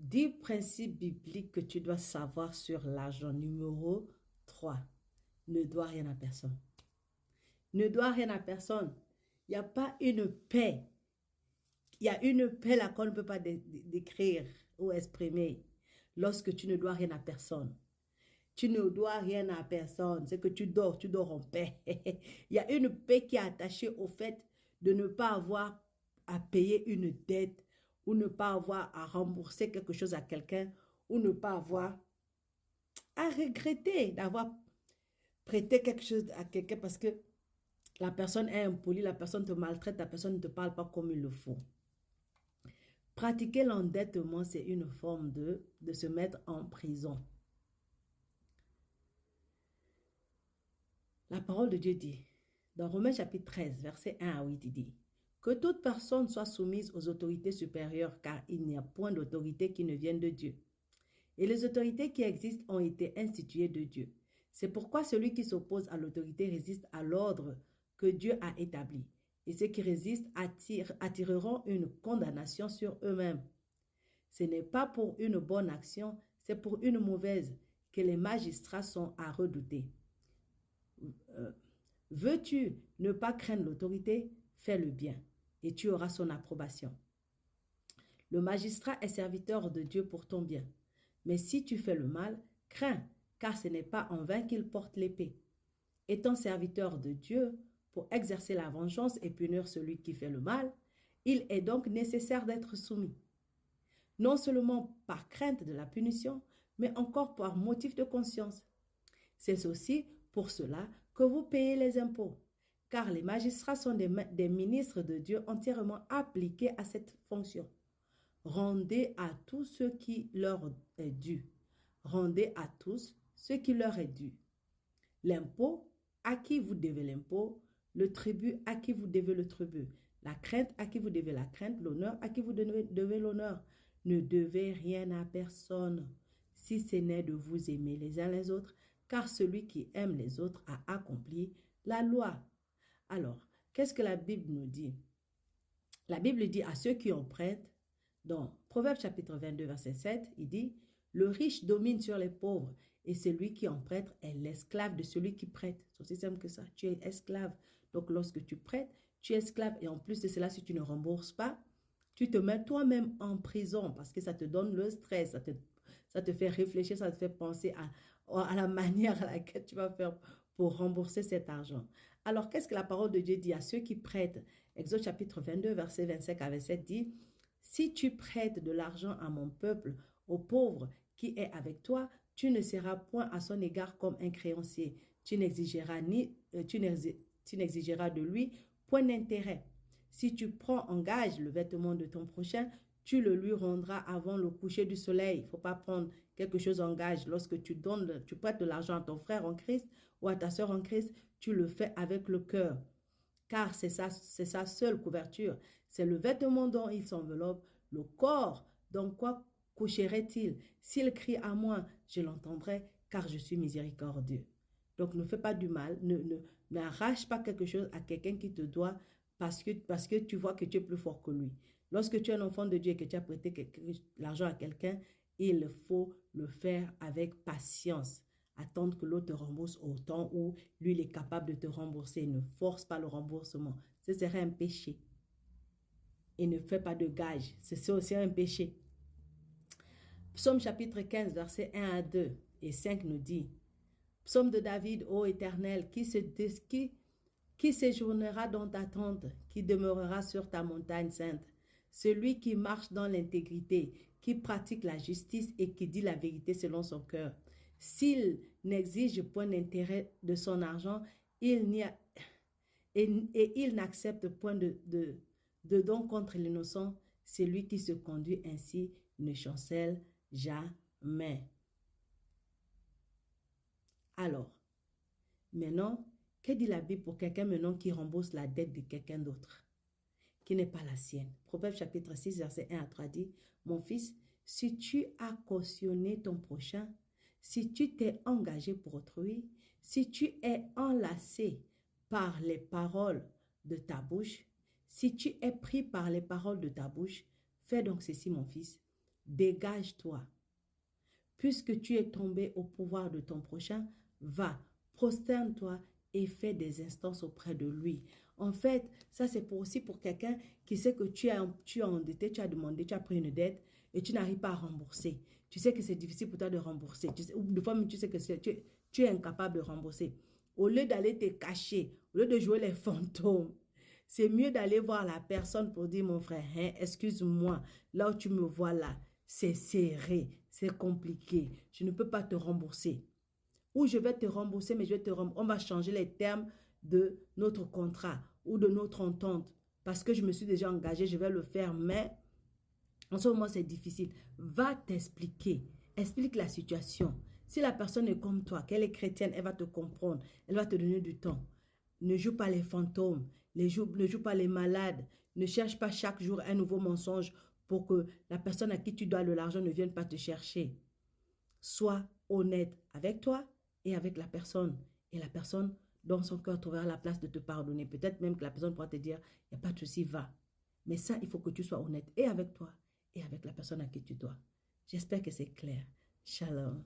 10 principes bibliques que tu dois savoir sur l'argent. Numéro 3. Ne dois rien à personne. Ne dois rien à personne. Il n'y a pas une paix. Il y a une paix là qu'on ne peut pas décrire ou exprimer lorsque tu ne dois rien à personne. Tu ne dois rien à personne. C'est que tu dors en paix. Il y a une paix qui est attachée au fait de ne pas avoir à payer une dette ou ne pas avoir à rembourser quelque chose à quelqu'un ou ne pas avoir à regretter d'avoir prêté quelque chose à quelqu'un parce que la personne est impolie, la personne te maltraite, la personne ne te parle pas comme il le faut. Pratiquer l'endettement, c'est une forme de se mettre en prison. La parole de Dieu dit, dans Romains chapitre 13, verset 1 à 8, il dit, que toute personne soit soumise aux autorités supérieures, car il n'y a point d'autorité qui ne vienne de Dieu. Et les autorités qui existent ont été instituées de Dieu. C'est pourquoi celui qui s'oppose à l'autorité résiste à l'ordre que Dieu a établi. Et ceux qui résistent attireront une condamnation sur eux-mêmes. Ce n'est pas pour une bonne action, c'est pour une mauvaise que les magistrats sont à redouter. Veux-tu ne pas craindre l'autorité? Fais le bien et tu auras son approbation. Le magistrat est serviteur de Dieu pour ton bien. Mais si tu fais le mal, crains, car ce n'est pas en vain qu'il porte l'épée. Étant serviteur de Dieu, pour exercer la vengeance et punir celui qui fait le mal, il est donc nécessaire d'être soumis. Non seulement par crainte de la punition, mais encore par motif de conscience. C'est aussi pour cela que vous payez les impôts, car les magistrats sont des ministres de Dieu entièrement appliqués à cette fonction. Rendez à tous ce qui leur est dû. Rendez à tous ce qui leur est dû. L'impôt, à qui vous devez l'impôt. Le tribut, à qui vous devez le tribut. La crainte, à qui vous devez la crainte. L'honneur, à qui vous devez l'honneur. Ne devez rien à personne, si ce n'est de vous aimer les uns les autres, car celui qui aime les autres a accompli la loi. Alors, qu'est-ce que la Bible nous dit? La Bible dit à ceux qui en prêtent, dans Proverbe chapitre 22, verset 7, il dit, le riche domine sur les pauvres et celui qui en prête est l'esclave de celui qui prête. C'est aussi simple que ça. Tu es esclave. Donc, lorsque tu prêtes, tu es esclave. Et en plus de cela, si tu ne rembourses pas, tu te mets toi-même en prison parce que ça te donne le stress, ça te fait réfléchir, ça te fait penser à la manière à laquelle tu vas faire pour rembourser cet argent. Alors, qu'est-ce que la parole de Dieu dit à ceux qui prêtent? Exode chapitre 22, verset 25 à 27 dit, si tu prêtes de l'argent à mon peuple, au pauvre qui est avec toi, tu ne seras point à son égard comme un créancier. Tu n'exigeras de lui point d'intérêt. Si tu prends en gage le vêtement de ton prochain, tu le lui rendras avant le coucher du soleil. Il ne faut pas prendre quelque chose en gage. Lorsque tu prêtes de l'argent à ton frère en Christ ou à ta soeur en Christ, tu le fais avec le cœur. Car c'est sa seule couverture. C'est le vêtement dont il s'enveloppe, le corps. Donc quoi coucherait-il? S'il crie à moi, je l'entendrai, car je suis miséricordieux. Donc ne fais pas du mal, n'arrache pas quelque chose à quelqu'un qui te doit parce que tu vois que tu es plus fort que lui. Lorsque tu es un enfant de Dieu et que tu as prêté l'argent à quelqu'un, il faut le faire avec patience. Attendre que l'autre te rembourse au temps où lui, il est capable de te rembourser. Ne force pas le remboursement. Ce serait un péché. Et ne fais pas de gage. C'est aussi un péché. Psaume chapitre 15, versets 1 à 2 et 5 nous dit, Psaume de David, ô Éternel, qui séjournera dans ta tente, qui demeurera sur ta montagne sainte, celui qui marche dans l'intégrité, qui pratique la justice et qui dit la vérité selon son cœur. S'il n'exige point d'intérêt de son argent, et il n'accepte point de don contre l'innocent, celui qui se conduit ainsi ne chancelle jamais. Alors, maintenant, que dit la Bible pour quelqu'un maintenant qui rembourse la dette de quelqu'un d'autre, qui n'est pas la sienne? Proverbe chapitre 6, verset 1 à 3 dit, mon fils, si tu as cautionné ton prochain, si tu t'es engagé pour autrui, si tu es enlacé par les paroles de ta bouche, si tu es pris par les paroles de ta bouche, fais donc ceci, mon fils. Dégage-toi. Puisque tu es tombé au pouvoir de ton prochain, va, prosterne-toi et fais des instances auprès de lui. En fait, ça c'est aussi pour quelqu'un qui sait que tu es endetté, tu as demandé, tu as pris une dette et tu n'arrives pas à rembourser. Tu sais que c'est difficile pour toi de rembourser. Ou de fois, tu sais que tu es incapable de rembourser. Au lieu d'aller te cacher, au lieu de jouer les fantômes, c'est mieux d'aller voir la personne pour dire, mon frère, hein, excuse-moi, là où tu me vois là, c'est serré, c'est compliqué, je ne peux pas te rembourser. Ou je vais te rembourser, mais on va changer les termes de notre contrat ou de notre entente. Parce que je me suis déjà engagé, je vais le faire, mais en ce moment, c'est difficile. Va t'expliquer. Explique la situation. Si la personne est comme toi, qu'elle est chrétienne, elle va te comprendre. Elle va te donner du temps. Ne joue pas les fantômes. Ne joue pas les malades. Ne cherche pas chaque jour un nouveau mensonge pour que la personne à qui tu dois de l'argent ne vienne pas te chercher. Sois honnête avec toi et avec la personne. Et la personne, dans son cœur, trouvera la place de te pardonner. Peut-être même que la personne pourra te dire, il n'y a pas de souci, va. Mais ça, il faut que tu sois honnête et avec toi et avec la personne à qui tu dois. J'espère que c'est clair. Shalom.